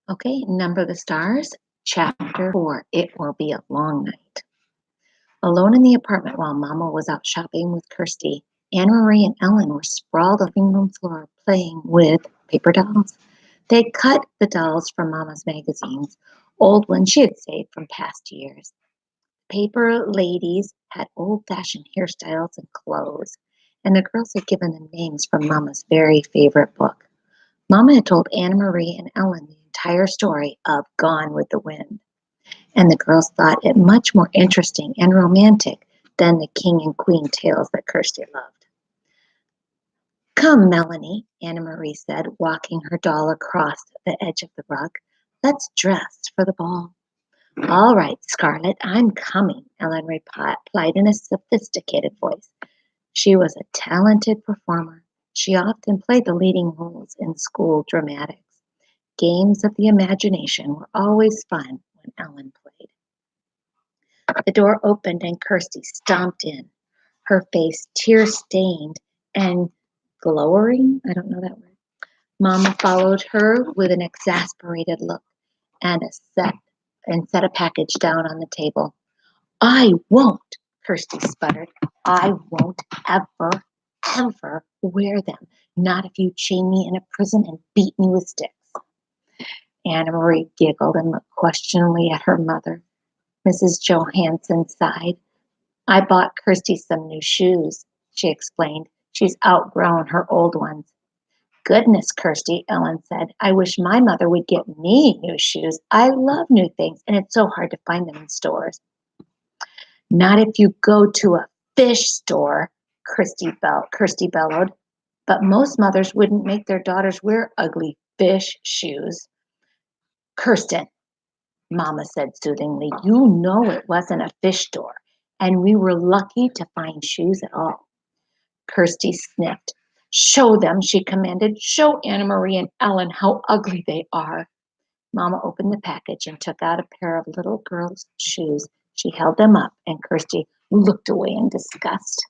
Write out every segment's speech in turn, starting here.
Okay, Number the Stars, Chapter 4. It will be a long night. Alone in the apartment while Mama was out shopping with Kirsty, Anne Marie and Ellen were sprawled on the living room floor playing with paper dolls. They cut the dolls from Mama's magazines, old ones she had saved from past years. Paper ladies had old-fashioned hairstyles and clothes, and the girls had given them names from Mama's very favorite book. Mama had told Anna Marie and Ellen the entire story of Gone with the Wind, and the girls thought it much more interesting and romantic than the king and queen tales that Kirsty loved. Come, Melanie, Anna Marie said, walking her doll across the edge of the rug. Let's dress for the ball. All right, Scarlett, I'm coming, Ellen replied in a sophisticated voice. She was a talented performer. She often played the leading roles in school dramatics. Games of the imagination were always fun when Ellen played. The door opened and Kirsty stomped in, her face tear-stained and glowering. I don't know that word. Mama followed her with an exasperated look and set a package down on the table. I won't, Kirsty sputtered. I won't ever wear them. Not if you chain me in a prison and beat me with sticks. Anna Marie giggled and looked questioningly at her mother. Mrs. Johansson sighed. I bought Kirsty some new shoes, she explained. She's outgrown her old ones. Goodness, Kirsty, Ellen said. I wish my mother would get me new shoes. I love new things, and it's so hard to find them in stores. Not if you go to a fish store, Kirsty bellowed. But most mothers wouldn't make their daughters wear ugly fish shoes. Kirsten, Mama said soothingly, you know it wasn't a fish store, and we were lucky to find shoes at all. Kirsty sniffed. Show them, she commanded. Show Anna Marie and Ellen how ugly they are. Mama opened the package and took out a pair of little girls' shoes. She held them up, and Kirsty looked away in disgust.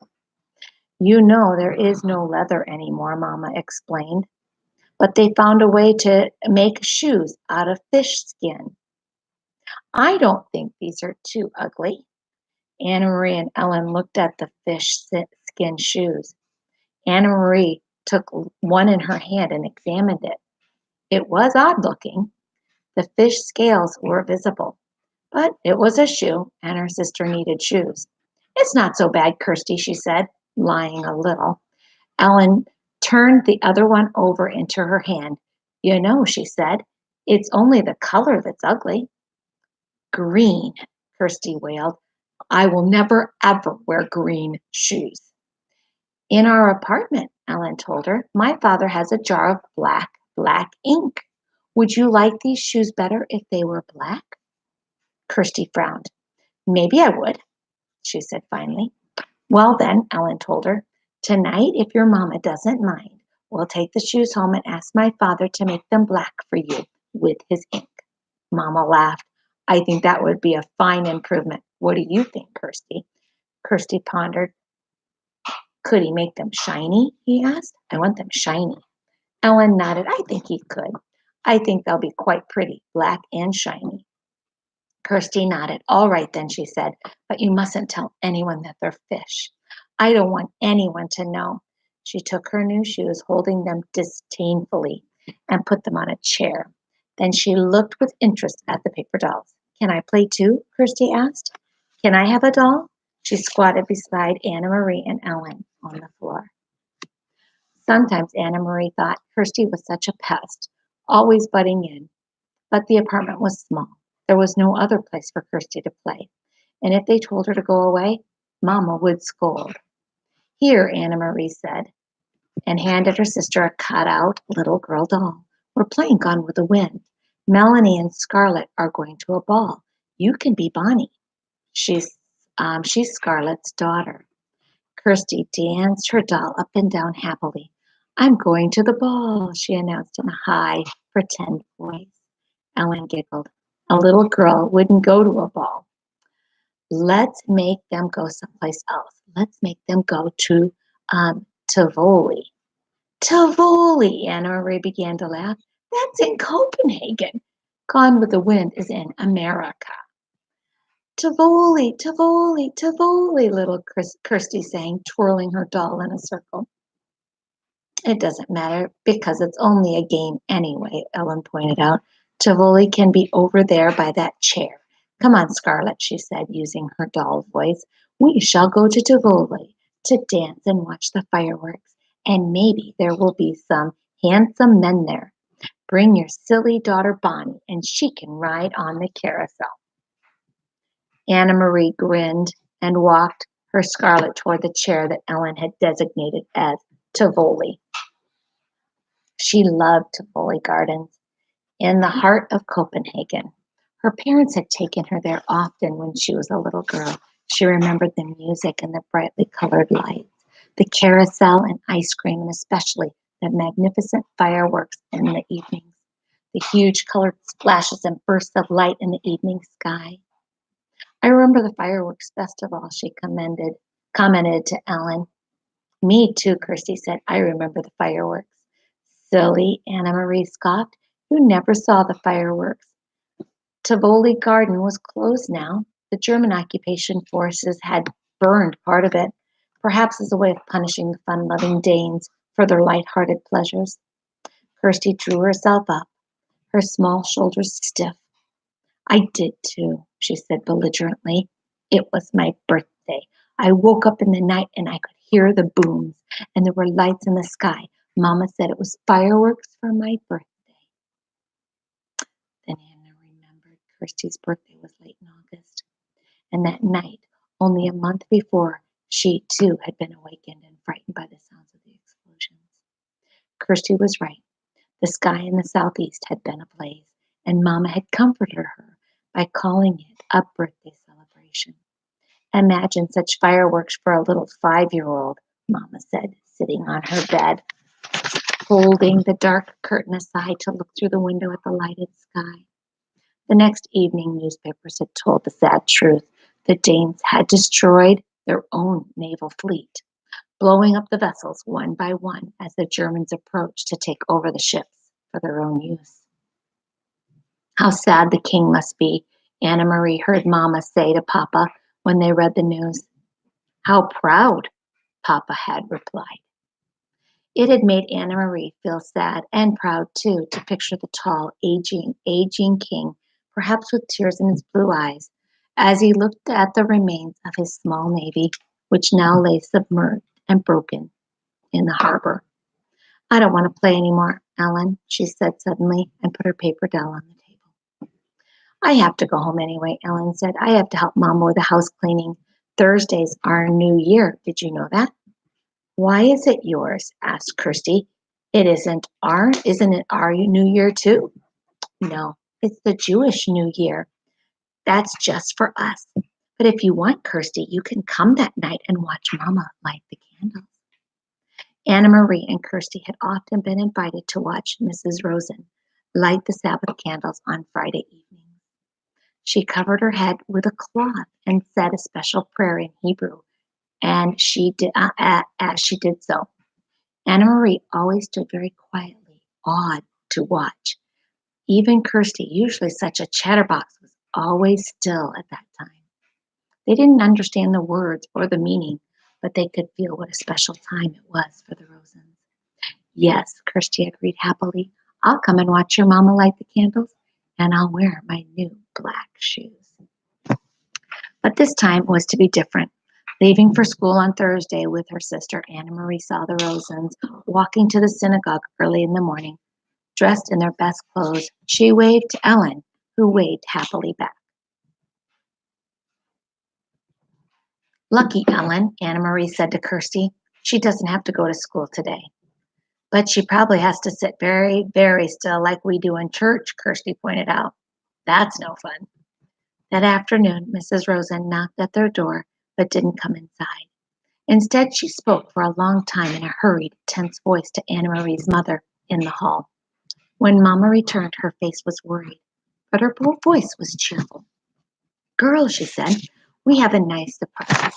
You know there is no leather anymore, Mama explained. But they found a way to make shoes out of fish skin. I don't think these are too ugly. Anna Marie and Ellen looked at the fish skin shoes. Anna Marie took one in her hand and examined it. It was odd looking. The fish scales were visible, but it was a shoe, and her sister needed shoes. It's not so bad, Kirsty, she said, lying a little. Ellen turned the other one over into her hand. You know, she said, it's only the color that's ugly. Green, Kirsty wailed. I will never, ever wear green shoes. In our apartment, Ellen told her, my father has a jar of black ink. Would you like these shoes better if they were black? Kirsty frowned. Maybe I would, she said finally. Well then, Ellen told her, tonight, if your mama doesn't mind, we'll take the shoes home and ask my father to make them black for you with his ink. Mama laughed. I think that would be a fine improvement. What do you think, Kirsty? Kirsty pondered. Could he make them shiny? He asked. I want them shiny. Ellen nodded. I think he could. I think they'll be quite pretty, black and shiny. Kirsty nodded. All right then, she said, but you mustn't tell anyone that they're fish. I don't want anyone to know. She took her new shoes, holding them disdainfully, and put them on a chair. Then she looked with interest at the paper dolls. Can I play too? Kirsty asked. Can I have a doll? She squatted beside Anna Marie and Ellen on the floor. Sometimes Anna Marie thought Kirsty was such a pest, always butting in, but the apartment was small. There was no other place for Kirsty to play, and if they told her to go away, Mama would scold. Here, Anna Marie said, and handed her sister a cut-out little girl doll. We're playing Gone with the Wind. Melanie and Scarlett are going to a ball. You can be Bonnie. She's Scarlett's daughter. Kirsty danced her doll up and down happily. I'm going to the ball, she announced in a high, pretend voice. Ellen giggled. A little girl wouldn't go to a ball. Let's make them go someplace else. Let's make them go to Tivoli. Tivoli, Anna Marie began to laugh. That's in Copenhagen. Gone with the Wind is in America. Tivoli, Tivoli, Tivoli, little Kirsty sang, twirling her doll in a circle. It doesn't matter because it's only a game anyway, Ellen pointed out. Tivoli can be over there by that chair. Come on, Scarlet, she said, using her doll voice. We shall go to Tivoli to dance and watch the fireworks, and maybe there will be some handsome men there. Bring your silly daughter Bonnie, and she can ride on the carousel. Anna Marie grinned and walked her Scarlet toward the chair that Ellen had designated as Tivoli. She loved Tivoli Gardens in the heart of Copenhagen. Her parents had taken her there often when she was a little girl. She remembered the music and the brightly colored lights, the carousel and ice cream, and especially the magnificent fireworks in the evenings, the huge colored splashes and bursts of light in the evening sky. I remember the fireworks best of all, she commented to Ellen. Me too, Kirsty said. I remember the fireworks. Silly, Anna Marie scoffed. You never saw the fireworks. Tivoli Garden was closed now. The German occupation forces had burned part of it, perhaps as a way of punishing the fun-loving Danes for their light-hearted pleasures. Kirsty drew herself up, her small shoulders stiff. I did too, she said belligerently. It was my birthday. I woke up in the night and I could hear the booms, and there were lights in the sky. Mama said it was fireworks for my birthday. Then Anna remembered Kirsty's birthday was late in August, and that night, only a month before, she too had been awakened and frightened by the sounds of the explosions. Kirsty was right. The sky in the southeast had been ablaze, and Mama had comforted her by calling it a birthday celebration. Imagine such fireworks for a little 5-year-old, Mama said, sitting on her bed, holding the dark curtain aside to look through the window at the lighted sky. The next evening, newspapers had told the sad truth. The Danes had destroyed their own naval fleet, blowing up the vessels one by one as the Germans approached to take over the ships for their own use. How sad the king must be, Anna Marie heard Mama say to Papa when they read the news. How proud, Papa had replied. It had made Anna Marie feel sad and proud, too, to picture the tall, aging king, perhaps with tears in his blue eyes, as he looked at the remains of his small navy, which now lay submerged and broken in the harbor. I don't want to play anymore, Ellen, she said suddenly, and put her paper doll on the table. I have to go home anyway, Ellen said. I have to help Mama with the house cleaning. Thursday's our new year. Did you know that? Why is it yours? Asked Kirsty. Isn't it our new year too? No, it's the Jewish New Year. That's just for us. But if you want, Kirsty, you can come that night and watch Mama light the candles. Anna Marie and Kirsty had often been invited to watch Mrs. Rosen light the Sabbath candles on Friday evenings. She covered her head with a cloth and said a special prayer in Hebrew, and she did as she did so. Anna Marie always stood very quietly, awed to watch. Even Kirsty, usually such a chatterbox, was always still at that time. They didn't understand the words or the meaning, but they could feel what a special time it was for the Rosens. Yes, Kirsty agreed happily. I'll come and watch your Mama light the candles, and I'll wear my new black shoes. But this time was to be different. Leaving for school on Thursday with her sister, Anna Marie saw the Rosens walking to the synagogue early in the morning. Dressed in their best clothes, she waved to Ellen, who waved happily back. Lucky Ellen, Anna Marie said to Kirsty. She doesn't have to go to school today. But she probably has to sit very, very still like we do in church, Kirsty pointed out. That's no fun. That afternoon, Mrs. Rosen knocked at their door, but didn't come inside. Instead, she spoke for a long time in a hurried, tense voice to Anna Marie's mother in the hall. When Mama returned, her face was worried, but her voice was cheerful. Girls, she said, we have a nice surprise.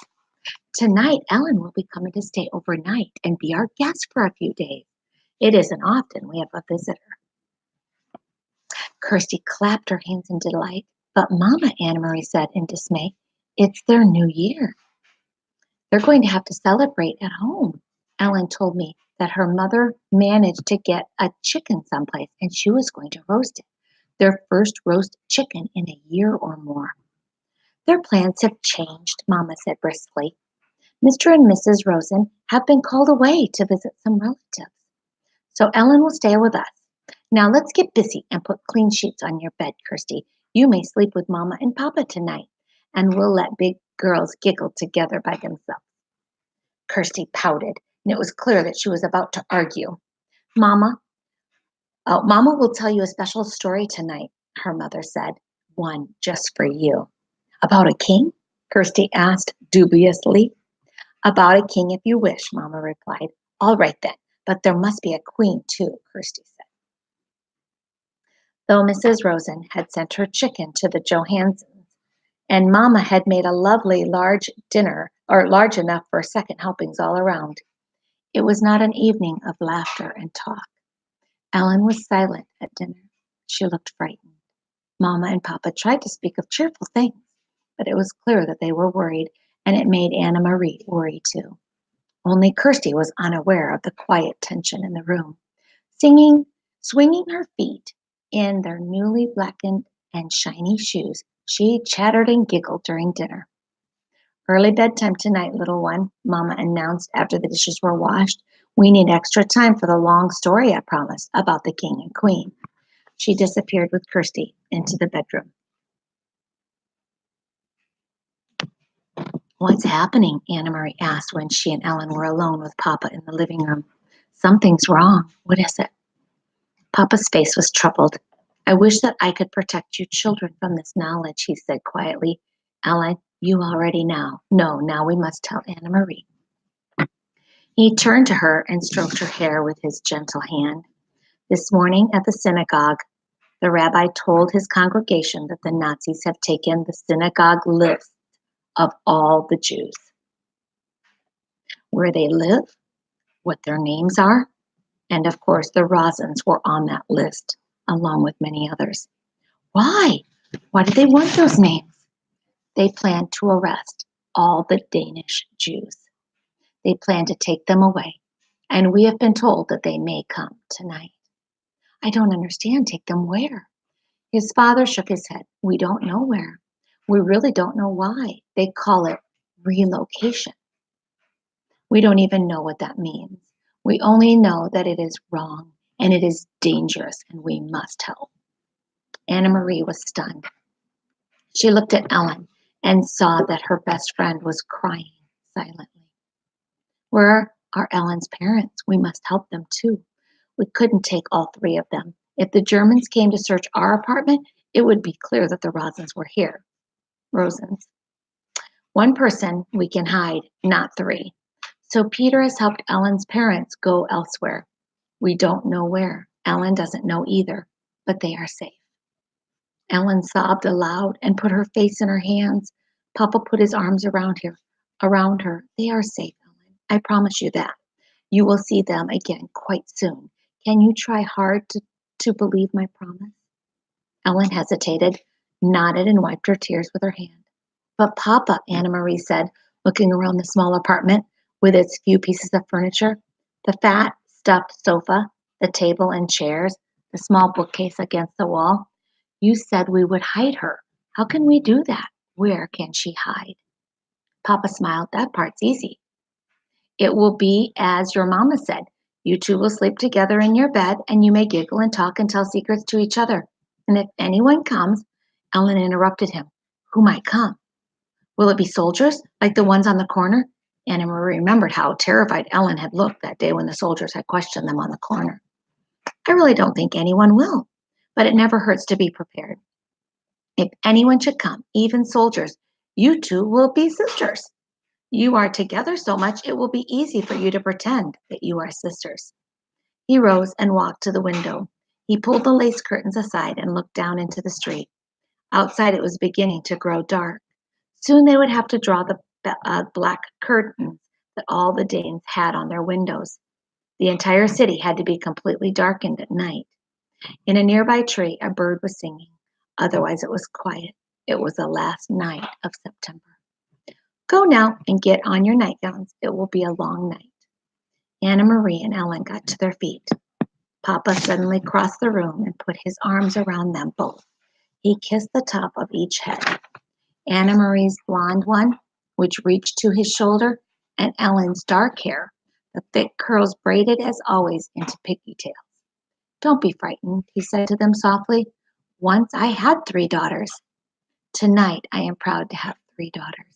Tonight, Ellen will be coming to stay overnight and be our guest for a few days. It isn't often we have a visitor. Kirsty clapped her hands in delight. But Mama, Anna Marie said in dismay, it's their new year. They're going to have to celebrate at home. Ellen told me that her mother managed to get a chicken someplace and she was going to roast it. Their first roast chicken in a year or more. Their plans have changed, Mama said briskly. Mr. and Mrs. Rosen have been called away to visit some relatives. So Ellen will stay with us. Now let's get busy and put clean sheets on your bed, Kirsty. You may sleep with Mama and Papa tonight, and we'll let big girls giggle together by themselves. Kirsty pouted, and it was clear that she was about to argue. Mama will tell you a special story tonight, her mother said. One just for you. About a king? Kirsty asked dubiously. About a king if you wish, Mama replied. All right then, but there must be a queen too, Kirsty said. Though Mrs. Rosen had sent her chicken to the Johansons, and Mama had made a lovely large dinner, or large enough for second helpings all around, it was not an evening of laughter and talk. Ellen was silent at dinner. She looked frightened. Mama and Papa tried to speak of cheerful things, but it was clear that they were worried, and it made Anna Marie worry too. Only Kirsty was unaware of the quiet tension in the room. Swinging her feet in their newly blackened and shiny shoes, she chattered and giggled during dinner. Early bedtime tonight, little one, Mama announced after the dishes were washed. We need extra time for the long story I promised about the king and queen. She disappeared with Kirsty into the bedroom. What's happening? Anna Marie asked when she and Ellen were alone with Papa in the living room. Something's wrong. What is it? Papa's face was troubled. I wish that I could protect you children from this knowledge, he said quietly. Ellen, you already know. No, now we must tell Anna Marie. He turned to her and stroked her hair with his gentle hand. This morning at the synagogue, the rabbi told his congregation that the Nazis have taken the synagogue list of all the Jews. Where they live, what their names are, and of course the Rosens were on that list, along with many others. Why? Why did they want those names? They planned to arrest all the Danish Jews. They plan to take them away, and we have been told that they may come tonight. I don't understand. Take them where? His father shook his head. We don't know where. We really don't know why. They call it relocation. We don't even know what that means. We only know that it is wrong and it is dangerous and we must help. Anna Marie was stunned. She looked at Ellen and saw that her best friend was crying silently. Where are Ellen's parents? We must help them too. We couldn't take all three of them. If the Germans came to search our apartment, it would be clear that the Rosens were here. Rosens. One person we can hide, not three. So Peter has helped Ellen's parents go elsewhere. We don't know where. Ellen doesn't know either, but they are safe. Ellen sobbed aloud and put her face in her hands. Papa put his arms around her. They are safe, Ellen. I promise you that. You will see them again quite soon. Can you try hard to believe my promise? Ellen hesitated, nodded, and wiped her tears with her hand. But Papa, Anna Marie said, looking around the small apartment with its few pieces of furniture, the fat, stuffed sofa, the table and chairs, the small bookcase against the wall. You said we would hide her. How can we do that? Where can she hide? Papa smiled. That part's easy. It will be as your mama said. You two will sleep together in your bed, and you may giggle and talk and tell secrets to each other. And if anyone comes, Ellen interrupted him. Who might come? Will it be soldiers, like the ones on the corner? Anna Marie remembered how terrified Ellen had looked that day when the soldiers had questioned them on the corner. I really don't think anyone will, but it never hurts to be prepared. If anyone should come, even soldiers, you two will be sisters. You are together so much it will be easy for you to pretend that you are sisters. He rose and walked to the window. He pulled the lace curtains aside and looked down into the street. Outside it was beginning to grow dark. Soon they would have to draw the black curtains that all the Danes had on their windows. The entire city had to be completely darkened at night. In a nearby tree, a bird was singing. Otherwise, it was quiet. It was the last night of September. Go now and get on your nightgowns. It will be a long night. Anna Marie and Ellen got to their feet. Papa suddenly crossed the room and put his arms around them both. He kissed the top of each head. Anna Marie's blonde one, which reached to his shoulder, and Ellen's dark hair, the thick curls braided as always into pigtails. Don't be frightened, he said to them softly. Once I had 3 daughters. Tonight I am proud to have 3 daughters.